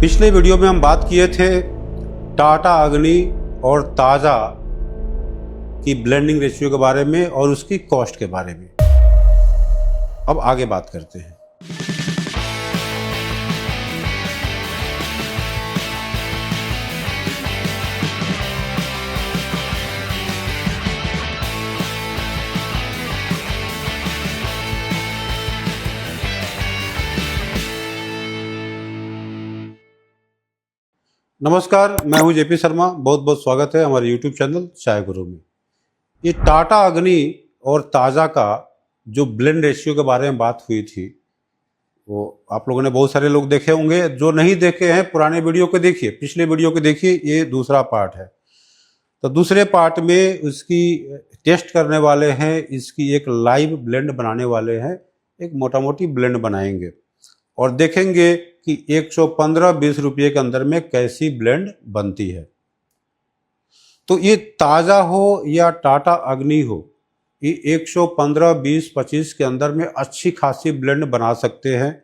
पिछले वीडियो में हम बात किए थे टाटा अग्नि और ताज़ा की ब्लेंडिंग रेशियो के बारे में और उसकी कॉस्ट के बारे में। अब आगे बात करते हैं। नमस्कार, मैं हूं जेपी शर्मा। बहुत बहुत स्वागत है हमारे यूट्यूब चैनल चाय गुरु में। ये टाटा अग्नि और ताज़ा का जो ब्लेंड रेशियो के बारे में बात हुई थी, वो आप लोगों ने बहुत सारे लोग देखे होंगे। जो नहीं देखे हैं पुराने वीडियो को देखिए, पिछले वीडियो को देखिए, ये दूसरा पार्ट है। तो दूसरे पार्ट में उसकी टेस्ट करने वाले हैं, इसकी एक लाइव ब्लेंड बनाने वाले हैं, एक मोटा मोटी ब्लेंड बनाएंगे और देखेंगे कि 115-20 रुपये के अंदर में कैसी ब्लेंड बनती है। तो ये ताज़ा हो या टाटा अग्नि हो, ये 115, 20, 25 के अंदर में अच्छी खासी ब्लेंड बना सकते हैं।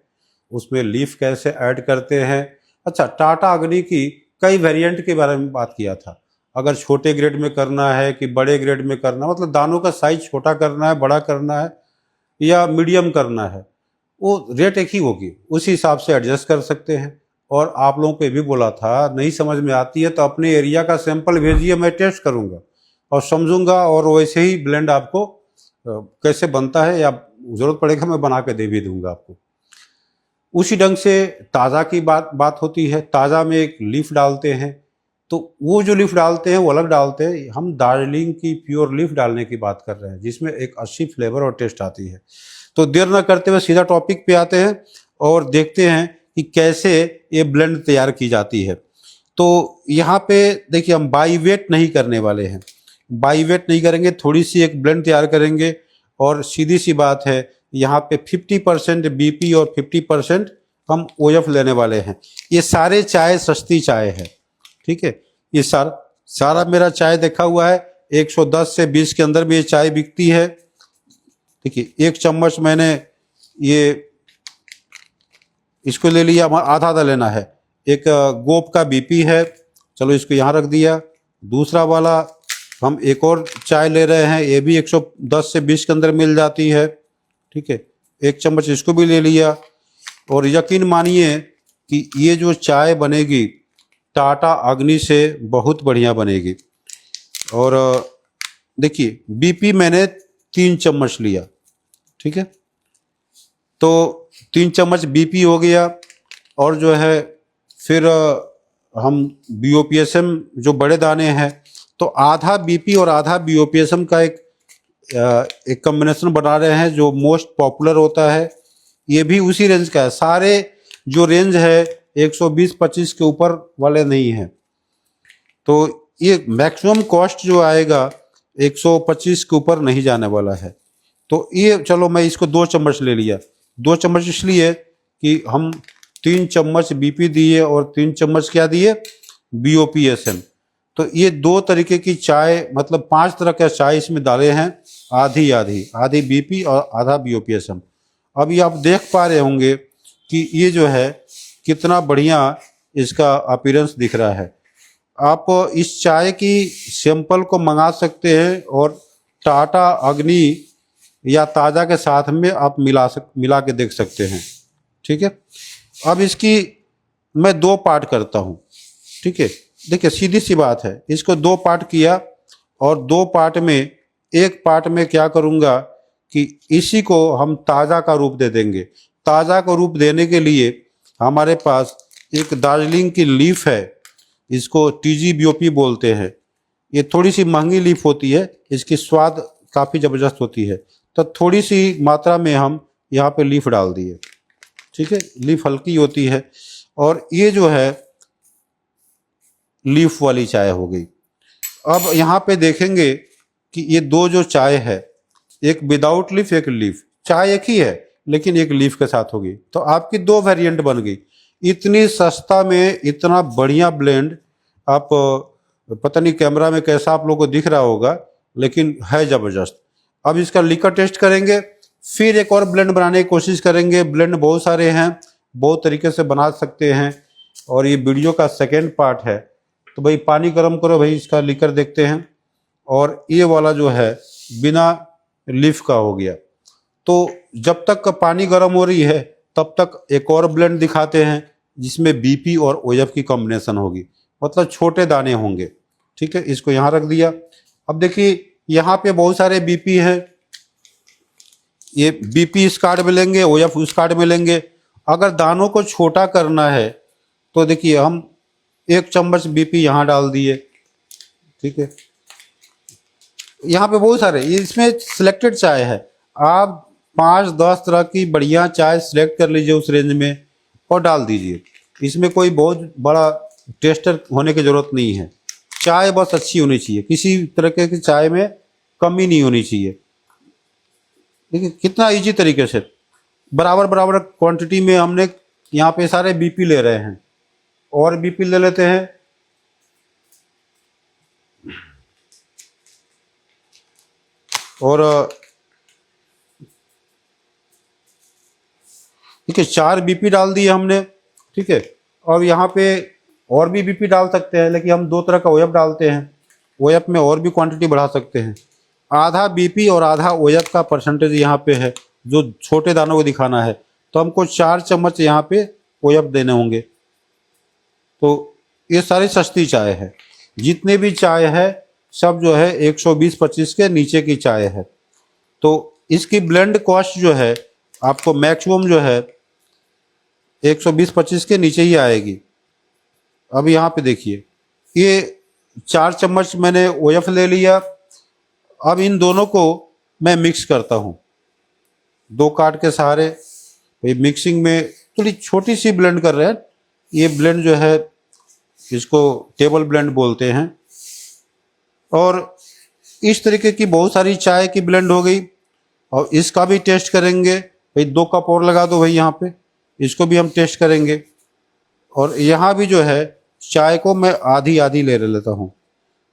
उसमें लीफ कैसे ऐड करते हैं। अच्छा, टाटा अग्नि की कई वेरिएंट के बारे में बात किया था। अगर छोटे ग्रेड में करना है कि बड़े ग्रेड में करना, मतलब दानों का साइज छोटा करना है, बड़ा करना है या मीडियम करना है, वो रेट एक ही होगी, उसी हिसाब से एडजस्ट कर सकते हैं। और आप लोगों को ये भी बोला था, नहीं समझ में आती है तो अपने एरिया का सैंपल भेजिए, मैं टेस्ट करूंगा और समझूंगा और वैसे ही ब्लेंड आपको कैसे बनता है या ज़रूरत पड़ेगा मैं बना के दे भी दूंगा आपको। उसी ढंग से ताज़ा की बात होती है। ताज़ा में एक लीफ डालते हैं, तो वो जो लीफ डालते हैं वो अलग डालते हैं। हम दार्जिलिंग की प्योर लीफ डालने की बात कर रहे हैं, जिसमें एक अच्छी फ्लेवर और टेस्ट आती है। तो देर न करते हुए सीधा टॉपिक पे आते हैं और देखते हैं कि कैसे ये ब्लेंड तैयार की जाती है। तो यहाँ पे देखिए, हम बाई वेट नहीं करने वाले हैं, बाई वेट नहीं करेंगे, थोड़ी सी एक ब्लेंड तैयार करेंगे। और सीधी सी बात है, यहाँ पे 50% बीपी और 50% हम ओएफ लेने वाले हैं। ये सारे चाय सस्ती चाय है, ठीक है। ये सारा मेरा चाय देखा हुआ है, 110 से 20 के अंदर भी ये चाय बिकती है। देखिए, 1 चम्मच मैंने ये इसको ले लिया, आधा आधा लेना है। एक गोप का बीपी है, चलो इसको यहाँ रख दिया। दूसरा वाला हम एक और चाय ले रहे हैं, ये भी 110 से 20 के अंदर मिल जाती है, ठीक है। 1 चम्मच इसको भी ले लिया। और यकीन मानिए कि ये जो चाय बनेगी टाटा अग्नि से बहुत बढ़िया बनेगी। और देखिए, बीपी मैंने 3 चम्मच लिया, ठीक है। तो 3 चम्मच बीपी हो गया। और जो है फिर हम बीओपीएसएम जो बड़े दाने हैं, तो आधा बीपी और आधा बीओपीएसएम का एक कॉम्बिनेशन बना रहे हैं जो मोस्ट पॉपुलर होता है। ये भी उसी रेंज का है। सारे जो रेंज है 120-25 के ऊपर वाले नहीं हैं। तो ये मैक्सिमम कॉस्ट जो आएगा 125 के ऊपर नहीं जाने वाला है। तो ये चलो मैं इसको 2 चम्मच ले लिया। 2 चम्मच इसलिए कि हम 3 चम्मच बीपी दिए और 3 चम्मच क्या दिए, बीओपीएसएम। तो ये 2 तरीके की चाय, मतलब 5 तरह का चाय इसमें डाले हैं, आधी आधी, आधी बीपी और आधा बीओपीएसएम। अभी आप देख पा रहे होंगे कि ये जो है कितना बढ़िया इसका अपीयरेंस दिख रहा है। आप इस चाय की सैंपल को मंगा सकते हैं और टाटा अग्नि या ताज़ा के साथ में आप मिला के देख सकते हैं, ठीक है। अब इसकी मैं 2 पार्ट करता हूँ, ठीक है। देखिए, सीधी सी बात है, इसको 2 पार्ट किया और 2 पार्ट में एक पार्ट में क्या करूँगा कि इसी को हम ताज़ा का रूप दे देंगे। ताज़ा का रूप देने के लिए हमारे पास एक दार्जिलिंग की लीफ है, इसको TGBOP बोलते हैं। ये थोड़ी सी महंगी लीफ होती है, इसकी स्वाद काफ़ी ज़बरदस्त होती है। तो थोड़ी सी मात्रा में हम यहाँ पे लीफ डाल दिए, ठीक है। लीफ हल्की होती है। और ये जो है लीफ वाली चाय हो गई। अब यहाँ पे देखेंगे कि ये 2 जो चाय है, एक विदाउट लीफ, एक लीफ, चाय एक ही है लेकिन एक लीफ के साथ होगी। तो आपकी 2 वेरिएंट बन गई। इतनी सस्ता में इतना बढ़िया ब्लेंड, आप पता नहीं कैमरा में कैसा आप लोगों को दिख रहा होगा, लेकिन है ज़बरदस्त। अब इसका लिकर टेस्ट करेंगे, फिर एक और ब्लेंड बनाने की कोशिश करेंगे। ब्लेंड बहुत सारे हैं, बहुत तरीके से बना सकते हैं। और ये वीडियो का सेकेंड पार्ट है। तो भाई पानी गर्म करो भाई, इसका लीकर देखते हैं। और ये वाला जो है बिना लीफ का हो गया। तो जब तक पानी गर्म हो रही है तब तक एक और ब्लेंड दिखाते हैं जिसमें बीपी और ओएफ की कॉम्बिनेशन होगी, मतलब छोटे दाने होंगे। ठीक है, इसको यहाँ रख दिया। अब देखिए यहाँ पे बहुत सारे बीपी हैं, ये बीपी इस कार्ड में लेंगे, ओएफ उस कार्ड में लेंगे। अगर दानों को छोटा करना है तो देखिए हम 1 चम्मच बीपी यहाँ डाल दिए। ठीक है, यहाँ पे बहुत सारे, इसमें सिलेक्टेड चाय है, आप 5-10 तरह की बढ़िया चाय सिलेक्ट कर लीजिए उस रेंज में और डाल दीजिए। इसमें कोई बहुत बड़ा टेस्टर होने की ज़रूरत नहीं है, चाय बस अच्छी होनी चाहिए, किसी तरह की चाय में कमी नहीं होनी चाहिए। देखिए कितना इजी तरीके से बराबर बराबर क्वांटिटी में हमने यहाँ पे सारे बीपी ले रहे हैं, और बीपी ले लेते हैं। और ठीक है, 4 बीपी डाल दिए हमने। ठीक है, और यहाँ पे और भी बीपी डाल सकते हैं, लेकिन हम 2 तरह का ओएफ डालते हैं, ओएफ में और भी क्वांटिटी बढ़ा सकते हैं। आधा बीपी और आधा ओएफ का परसेंटेज यहाँ पे है, जो छोटे दानों को दिखाना है। तो हमको 4 चम्मच यहाँ पे ओएफ देने होंगे। तो ये सारी सस्ती चाय है, जितने भी चाय है सब जो है 120-25 के नीचे की चाय है। तो इसकी ब्लेंड कॉस्ट जो है आपको मैक्सिमम जो है 120-25 के नीचे ही आएगी। अब यहाँ पे देखिए ये 4 चम्मच मैंने ओएफ ले लिया। अब इन दोनों को मैं मिक्स करता हूँ 2 कार्ड के सहारे। ये मिक्सिंग में थोड़ी छोटी सी ब्लेंड कर रहे हैं, ये ब्लेंड जो है इसको टेबल ब्लेंड बोलते हैं। और इस तरीके की बहुत सारी चाय की ब्लेंड हो गई। और इसका भी टेस्ट करेंगे भाई, 2 कप और लगा दो भाई यहाँ पे, इसको भी हम टेस्ट करेंगे। और यहाँ भी जो है चाय को मैं आधी आधी ले लेता हूँ,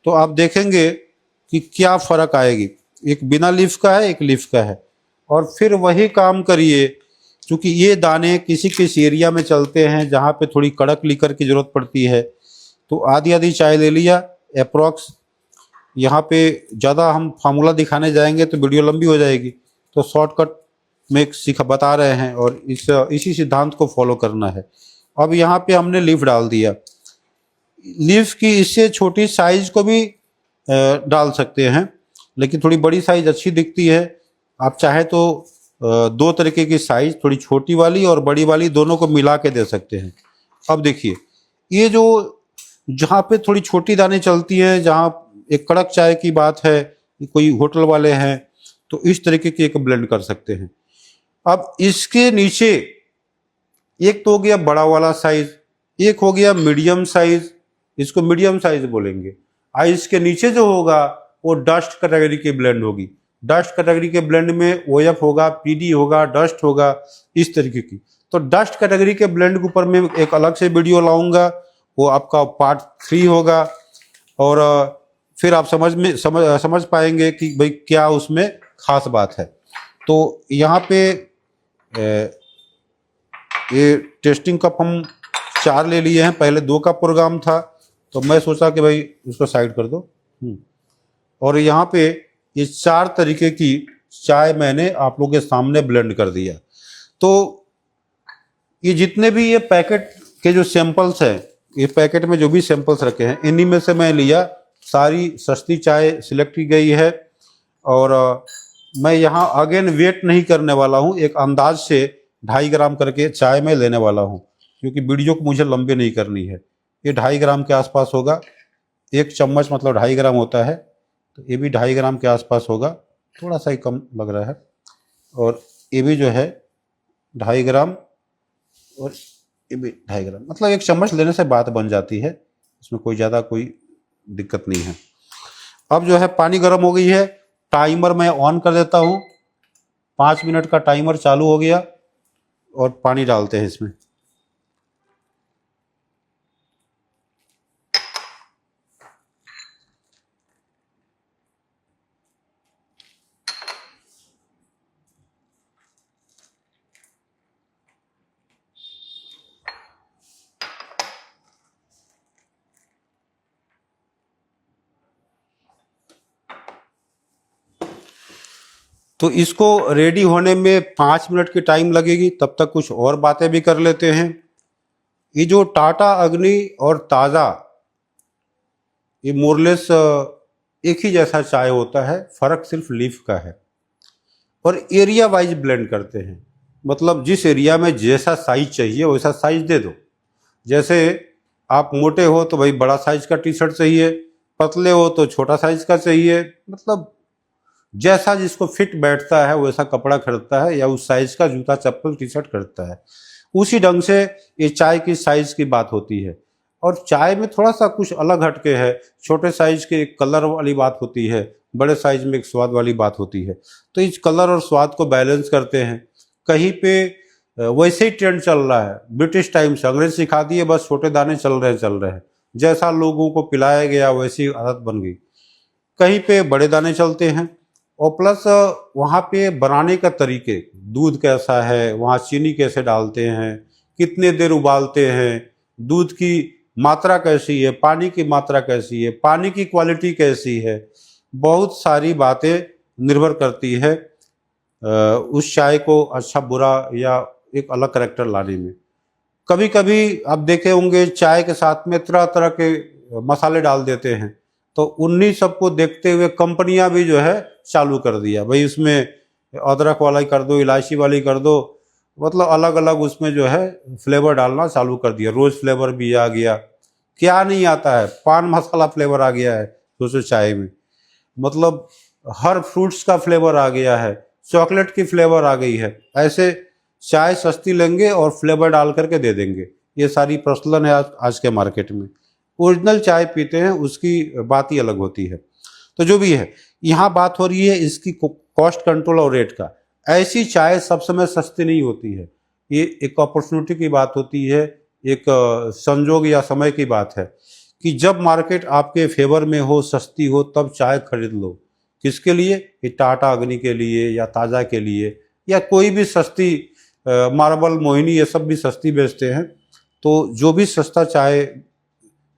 तो आप देखेंगे कि क्या फ़र्क आएगी। एक बिना लीफ का है, एक लीफ का है। और फिर वही काम करिए, क्योंकि ये दाने किसी किसी एरिया में चलते हैं जहाँ पे थोड़ी कड़क लीकर की ज़रूरत पड़ती है। तो आधी आधी चाय ले लिया अप्रॉक्स। यहाँ पे ज़्यादा हम फार्मूला दिखाने जाएंगे तो वीडियो लंबी हो जाएगी, तो शॉर्टकट में बता रहे हैं और इसी सिद्धांत को फॉलो करना है। अब यहाँ पे हमने लीफ डाल दिया। लीफ की इससे छोटी साइज को भी डाल सकते हैं, लेकिन थोड़ी बड़ी साइज अच्छी दिखती है। आप चाहे तो 2 तरीके की साइज, थोड़ी छोटी वाली और बड़ी वाली, दोनों को मिला के दे सकते हैं। अब देखिए ये जो जहाँ पे थोड़ी छोटी दाने चलती हैं, जहाँ एक कड़क चाय की बात है, कोई होटल वाले हैं, तो इस तरीके की एक ब्लेंड कर सकते हैं। अब इसके नीचे एक तो हो गया बड़ा वाला साइज, एक हो गया मीडियम साइज, इसको मीडियम साइज बोलेंगे। और इसके नीचे जो होगा वो डस्ट कैटेगरी की ब्लेंड होगी। डस्ट कैटेगरी के ब्लेंड में ओएफ होगा, पीडी होगा, डस्ट होगा, इस तरीके की। तो डस्ट कैटेगरी के ब्लेंड के ऊपर मैं एक अलग से वीडियो लाऊंगा, वो आपका पार्ट 3 होगा। और फिर आप समझ पाएंगे कि भाई क्या उसमें खास बात है। तो यहाँ पे ये टेस्टिंग कप हम 4 ले लिए हैं, पहले 2 का प्रोग्राम था, तो मैं सोचा कि भाई उसको साइड कर दो। और यहाँ पे ये 4 तरीके की चाय मैंने आप लोगों के सामने ब्लेंड कर दिया। तो ये जितने भी ये पैकेट के जो सैंपल्स हैं, ये पैकेट में जो भी सैंपल्स रखे हैं, इन्हीं में से मैं लिया, सारी सस्ती चाय सिलेक्ट की गई है। और मैं यहाँ अगेन वेट नहीं करने वाला हूँ, एक अंदाज से 2.5 ग्राम करके चाय में लेने वाला हूँ, क्योंकि वीडियो को मुझे लंबे नहीं करनी है। ये 2.5 ग्राम के आसपास होगा, 1 चम्मच मतलब 2.5 ग्राम होता है, तो ये भी 2.5 ग्राम के आसपास होगा, थोड़ा सा ही कम लग रहा है। और ये भी जो है 2.5 ग्राम, और ये भी 2.5 ग्राम, मतलब 1 चम्मच लेने से बात बन जाती है, इसमें कोई ज़्यादा कोई दिक्कत नहीं है। अब जो है पानी गर्म हो गई है, टाइमर मैं ऑन कर देता हूँ। 5 मिनट का टाइमर चालू हो गया, और पानी डालते हैं इसमें। तो इसको रेडी होने में 5 मिनट की टाइम लगेगी, तब तक कुछ और बातें भी कर लेते हैं। ये जो टाटा अग्नि और ताज़ा, ये मोरलेस एक ही जैसा चाय होता है, फ़र्क सिर्फ लीफ का है। और एरिया वाइज ब्लेंड करते हैं, मतलब जिस एरिया में जैसा साइज चाहिए वैसा साइज दे दो। जैसे आप मोटे हो तो भाई बड़ा साइज का टी शर्ट चाहिए, पतले हो तो छोटा साइज का चाहिए, मतलब जैसा जिसको फिट बैठता है वैसा कपड़ा खरीदता है या उस साइज का जूता चप्पल टी शर्ट खरीदता है। उसी ढंग से ये चाय की साइज की बात होती है। और चाय में थोड़ा सा कुछ अलग हटके है, छोटे साइज के एक कलर वाली बात होती है, बड़े साइज में एक स्वाद वाली बात होती है। तो इस कलर और स्वाद को बैलेंस करते हैं। कहीं पे वैसे ही ट्रेंड चल रहा है, ब्रिटिश टाइम से अंग्रेज सिखा दिए, बस छोटे दाने चल रहे हैं, जैसा लोगों को पिलाया गया वैसी आदत बन गई। कहीं पे बड़े दाने चलते हैं, और प्लस वहाँ पे बनाने का तरीके, दूध कैसा है, वहाँ चीनी कैसे डालते हैं, कितने देर उबालते हैं, दूध की मात्रा कैसी है, पानी की मात्रा कैसी है, पानी की क्वालिटी कैसी है, बहुत सारी बातें निर्भर करती है उस चाय को अच्छा बुरा या एक अलग करेक्टर लाने में। कभी कभी आप देखे होंगे चाय के साथ में तरह तरह के मसाले डाल देते हैं, तो उन्हीं सबको देखते हुए कंपनियां भी जो है चालू कर दिया, भाई उसमें अदरक वाला ही कर दो, इलायची वाली कर दो, मतलब अलग अलग उसमें जो है फ्लेवर डालना चालू कर दिया। रोज फ्लेवर भी आ गया, क्या नहीं आता है, पान मसाला फ्लेवर आ गया है सोचो चाय में, मतलब हर फ्रूट्स का फ्लेवर आ गया है, चॉकलेट की फ्लेवर आ गई है। ऐसे चाय सस्ती लेंगे और फ्लेवर डाल करके दे देंगे, ये सारी प्रचलन है आज के मार्केट में। ओरिजिनल चाय पीते हैं उसकी बात ही अलग होती है। तो जो भी है, यहाँ बात हो रही है इसकी कॉस्ट कंट्रोल और रेट का। ऐसी चाय सब समय सस्ती नहीं होती है, ये एक अपॉर्चुनिटी की बात होती है, एक संजोग या समय की बात है कि जब मार्केट आपके फेवर में हो, सस्ती हो, तब चाय खरीद लो। किसके लिए? कि टाटा अग्नि के लिए या ताज़ा के लिए, या कोई भी सस्ती मार्बल मोहिनी ये सब भी सस्ती बेचते हैं। तो जो भी सस्ता चाय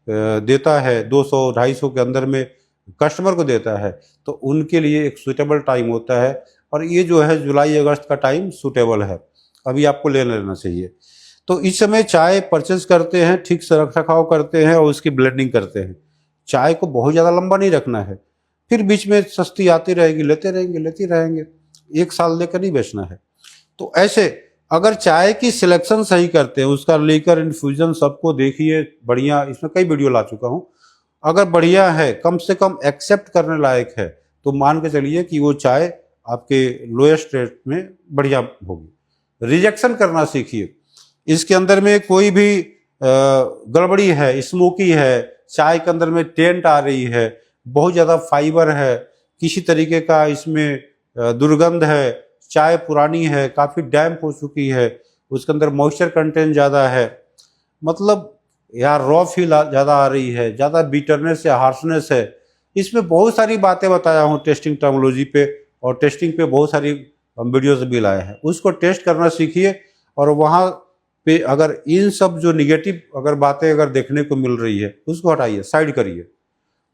देता है 200-250 के अंदर में कस्टमर को देता है, तो उनके लिए एक सूटेबल टाइम होता है। और ये जो है जुलाई अगस्त का टाइम सूटेबल है, अभी आपको ले लेना चाहिए। तो इस समय चाय परचेज करते हैं, ठीक से रख रखाव करते हैं और उसकी ब्लेंडिंग करते हैं। चाय को बहुत ज़्यादा लंबा नहीं रखना है, फिर बीच में सस्ती आती रहेगी, लेते रहेंगे, 1 साल लेकर नहीं बेचना है। तो ऐसे अगर चाय की सिलेक्शन सही करते हैं, उसका लेकर इन्फ्यूजन सबको देखिए बढ़िया, इसमें कई वीडियो ला चुका हूँ, अगर बढ़िया है, कम से कम एक्सेप्ट करने लायक है, तो मान के चलिए कि वो चाय आपके लोएस्ट रेट में बढ़िया होगी। रिजेक्शन करना सीखिए, इसके अंदर में कोई भी गड़बड़ी है, स्मोकी है, चाय के अंदर में टेंट आ रही है, बहुत ज़्यादा फाइबर है, किसी तरीके का इसमें दुर्गंध है, चाय पुरानी है, काफ़ी डैम्प हो चुकी है, उसके अंदर मॉइस्चर कंटेंट ज़्यादा है, मतलब यार रॉ फील ज़्यादा आ रही है, ज़्यादा बीटरनेस या हार्शनेस है, इसमें बहुत सारी बातें बताया हूँ टेस्टिंग टर्मोलॉजी पे, और टेस्टिंग पे बहुत सारी वीडियोस भी लाए हैं, उसको टेस्ट करना सीखिए। और वहाँ पे अगर इन सब जो निगेटिव अगर बातें अगर देखने को मिल रही है उसको हटाइए, साइड करिए,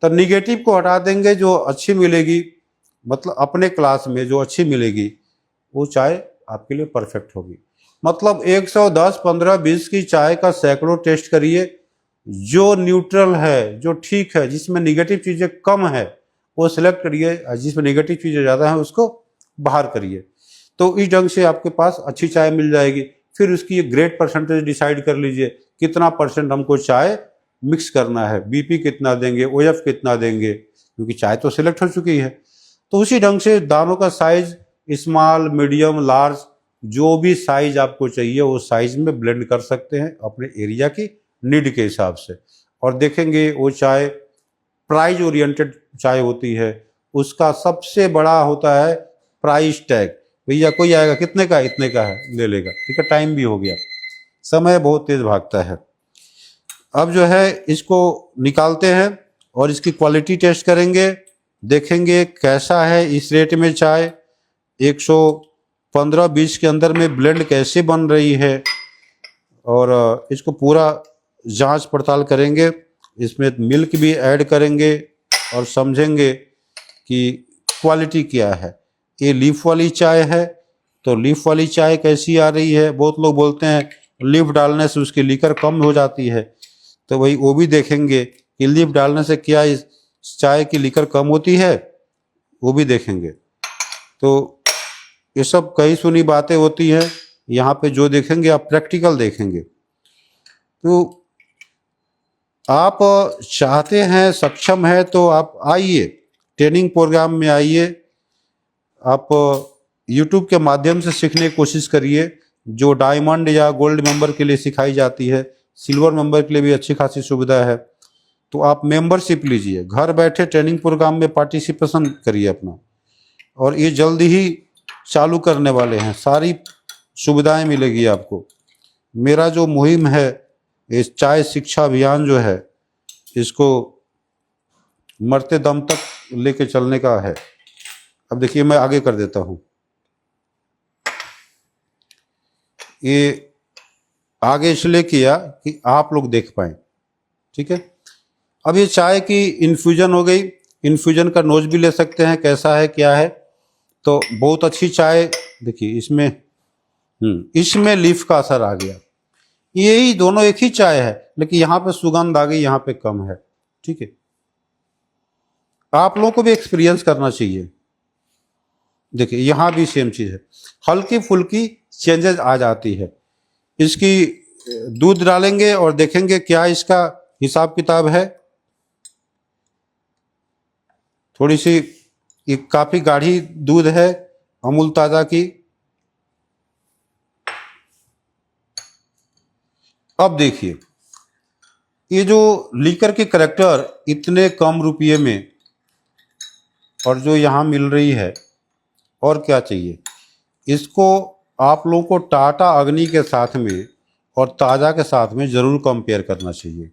तो निगेटिव को हटा देंगे, जो अच्छी मिलेगी, मतलब अपने क्लास में जो अच्छी मिलेगी वो चाय आपके लिए परफेक्ट होगी। मतलब 110, 15, 20 की चाय का सैकड़ों टेस्ट करिए, जो न्यूट्रल है, जो ठीक है, जिसमें निगेटिव चीज़ें कम है वो सिलेक्ट करिए, जिसमें नेगेटिव चीज़ें ज़्यादा हैं उसको बाहर करिए। तो इस ढंग से आपके पास अच्छी चाय मिल जाएगी। फिर उसकी एक ग्रेड परसेंटेज डिसाइड कर लीजिए, कितना परसेंट हमको चाय मिक्स करना है, बीपी कितना देंगे, ओएफ कितना देंगे, क्योंकि चाय तो सिलेक्ट हो चुकी है। तो उसी ढंग से दानों का साइज स्मॉल, मीडियम, लार्ज, जो भी साइज आपको चाहिए वो साइज में ब्लेंड कर सकते हैं अपने एरिया की नीड के हिसाब से। और देखेंगे वो चाय प्राइस ओरिएंटेड चाय होती है, उसका सबसे बड़ा होता है प्राइस टैग। भैया कोई आएगा, कितने का? इतने का है, ले लेगा, ठीक है, टाइम भी हो गया, समय बहुत तेज भागता है। अब जो है इसको निकालते हैं और इसकी क्वालिटी टेस्ट करेंगे, देखेंगे कैसा है इस रेट में चाय, 115-20 के अंदर में ब्लेंड कैसे बन रही है, और इसको पूरा जांच पड़ताल करेंगे, इसमें मिल्क भी ऐड करेंगे और समझेंगे कि क्वालिटी क्या है। ये लीफ वाली चाय है। तो लीफ वाली चाय कैसी आ रही है? बहुत लोग बोलते हैं लीफ डालने से उसकी लीकर कम हो जाती है, तो वही वो भी देखेंगे कि लीफ डालने से क्या इस चाय की लीकर कम होती है, वो भी देखेंगे। तो ये सब कई सुनी बातें होती हैं, यहाँ पे जो देखेंगे आप प्रैक्टिकल देखेंगे। तो आप चाहते हैं, सक्षम है, तो आप आइए ट्रेनिंग प्रोग्राम में आइए। आप यूट्यूब के माध्यम से सीखने की कोशिश करिए। जो डायमंड या गोल्ड मेंबर के लिए सिखाई जाती है, सिल्वर मेंबर के लिए भी अच्छी खासी सुविधा है। तो आप मेंबरशिप लीजिए, घर बैठे ट्रेनिंग प्रोग्राम में पार्टिसिपेशन करिए अपना। और ये जल्दी ही चालू करने वाले हैं, सारी सुविधाएं मिलेगी आपको। मेरा जो मुहिम है, इस चाय शिक्षा अभियान जो है, इसको मरते दम तक लेके चलने का है। अब देखिए मैं आगे कर देता हूँ। ये आगे इसलिए किया कि आप लोग देख पाए, ठीक है। अब ये चाय की इन्फ्यूजन हो गई। इन्फ्यूजन का नोज भी ले सकते हैं, कैसा है क्या है। तो बहुत अच्छी चाय देखिए इसमें लीफ का असर आ गया। यही दोनों एक ही चाय है, लेकिन यहाँ पे सुगंध आ गई, यहाँ पे कम है, ठीक है। आप लोगों को भी एक्सपीरियंस करना चाहिए। देखिए यहाँ भी सेम चीज़ है, हल्की फुल्की चेंजेस आ जाती है। इसकी दूध डालेंगे और देखेंगे क्या इसका हिसाब किताब है। थोड़ी सी ये काफ़ी गाढ़ी दूध है, अमूल ताज़ा की। अब देखिए ये जो लीकर के करैक्टर इतने कम रुपये में और जो यहाँ मिल रही है, और क्या चाहिए। इसको आप लोगों को टाटा अग्नि के साथ में और ताज़ा के साथ में ज़रूर कंपेयर करना चाहिए।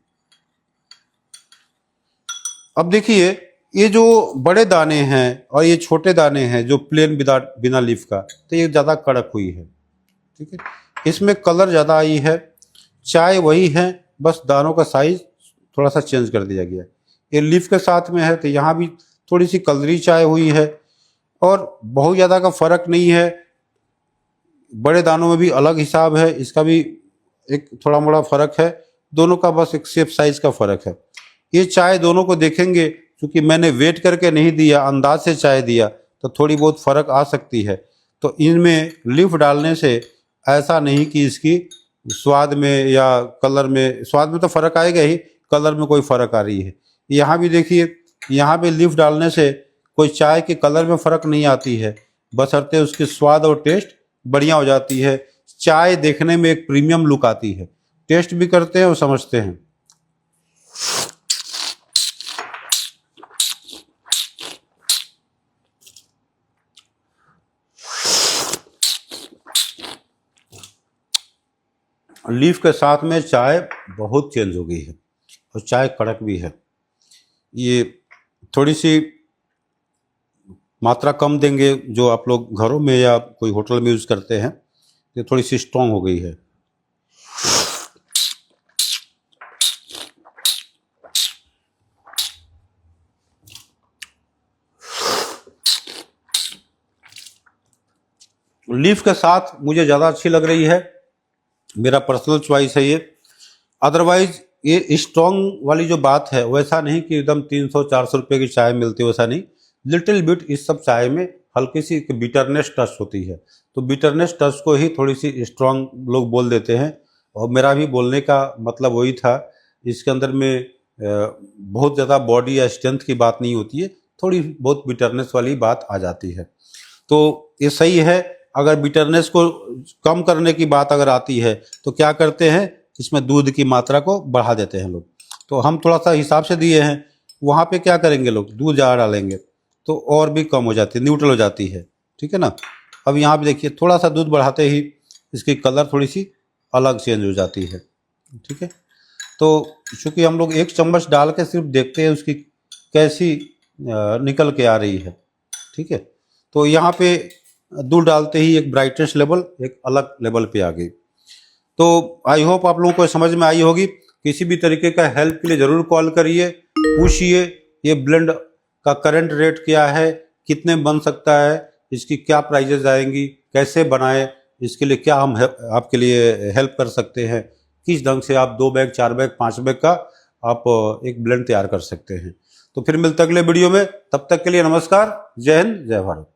अब देखिए ये जो बड़े दाने हैं और ये छोटे दाने हैं जो प्लेन बिना लीफ का, तो ये ज़्यादा कड़क हुई है, ठीक है। इसमें कलर ज़्यादा आई है, चाय वही है, बस दानों का साइज थोड़ा सा चेंज कर दिया गया। ये लीफ के साथ में है तो यहाँ भी थोड़ी सी कलरी चाय हुई है, और बहुत ज़्यादा का फ़र्क नहीं है। बड़े दानों में भी अलग हिसाब है, इसका भी एक थोड़ा मोड़ा फ़र्क है। दोनों का बस एक शेप साइज़ का फ़र्क है। ये चाय दोनों को देखेंगे, क्योंकि मैंने वेट करके नहीं दिया, अंदाज से चाय दिया, तो थोड़ी बहुत फ़र्क आ सकती है। तो इनमें लीफ डालने से ऐसा नहीं कि इसकी स्वाद में या कलर में, स्वाद में तो फ़र्क आएगा ही, कलर में कोई फ़र्क आ रही है। यहाँ भी देखिए, यहाँ पे लीफ डालने से कोई चाय के कलर में फ़र्क नहीं आती है, बशर्ते उसके स्वाद और टेस्ट बढ़िया हो जाती है। चाय देखने में एक प्रीमियम लुक आती है, टेस्ट भी करते हैं और समझते हैं। लीफ के साथ में चाय बहुत चेंज हो गई है, और चाय कड़क भी है। ये थोड़ी सी मात्रा कम देंगे, जो आप लोग घरों में या कोई होटल में यूज़ करते हैं, ये थोड़ी सी स्ट्रॉन्ग हो गई है। लीफ के साथ मुझे ज़्यादा अच्छी लग रही है, मेरा पर्सनल चॉइस है ये। अदरवाइज ये स्ट्रॉन्ग वाली जो बात है, वैसा नहीं कि एकदम 300-400 रुपये की चाय मिलती है, वैसा नहीं। लिटिल बिट इस सब चाय में हल्की सी बिटरनेस टच होती है, तो बिटरनेस टच को ही थोड़ी सी स्ट्रॉन्ग लोग बोल देते हैं, और मेरा भी बोलने का मतलब वही था। इसके अंदर में बहुत ज़्यादा बॉडी या स्ट्रेंथ की बात नहीं होती है, थोड़ी बहुत बिटरनेस वाली बात आ जाती है। तो ये सही है। अगर बिटरनेस को कम करने की बात अगर आती है, तो क्या करते हैं, इसमें दूध की मात्रा को बढ़ा देते हैं लोग। तो हम थोड़ा सा हिसाब से दिए हैं, वहाँ पे क्या करेंगे लोग, दूध ज़्यादा डालेंगे तो और भी कम हो जाती है, न्यूट्रल हो जाती है, ठीक है ना। अब यहाँ पे देखिए थोड़ा सा दूध बढ़ाते ही इसकी कलर थोड़ी सी अलग चेंज हो जाती है, ठीक है। तो चूँकि हम लोग 1 चम्मच डाल के सिर्फ देखते हैं उसकी कैसी निकल के आ रही है, ठीक है। तो यहाँ पे दूध डालते ही एक ब्राइटनेस लेवल एक अलग लेवल पे आ गई। तो आई होप आप लोगों को समझ में आई होगी। किसी भी तरीके का हेल्प के लिए ज़रूर कॉल करिए, पूछिए ये ब्लेंड का करंट रेट क्या है, कितने बन सकता है, इसकी क्या प्राइजेज आएंगी, कैसे बनाएं, इसके लिए क्या हम आपके लिए हेल्प कर सकते हैं, किस ढंग से आप 2 बैग 4 बैग 5 बैग का आप एक ब्लेंड तैयार कर सकते हैं। तो फिर मिलते अगले वीडियो में, तब तक के लिए नमस्कार, जय हिंद जय भारत।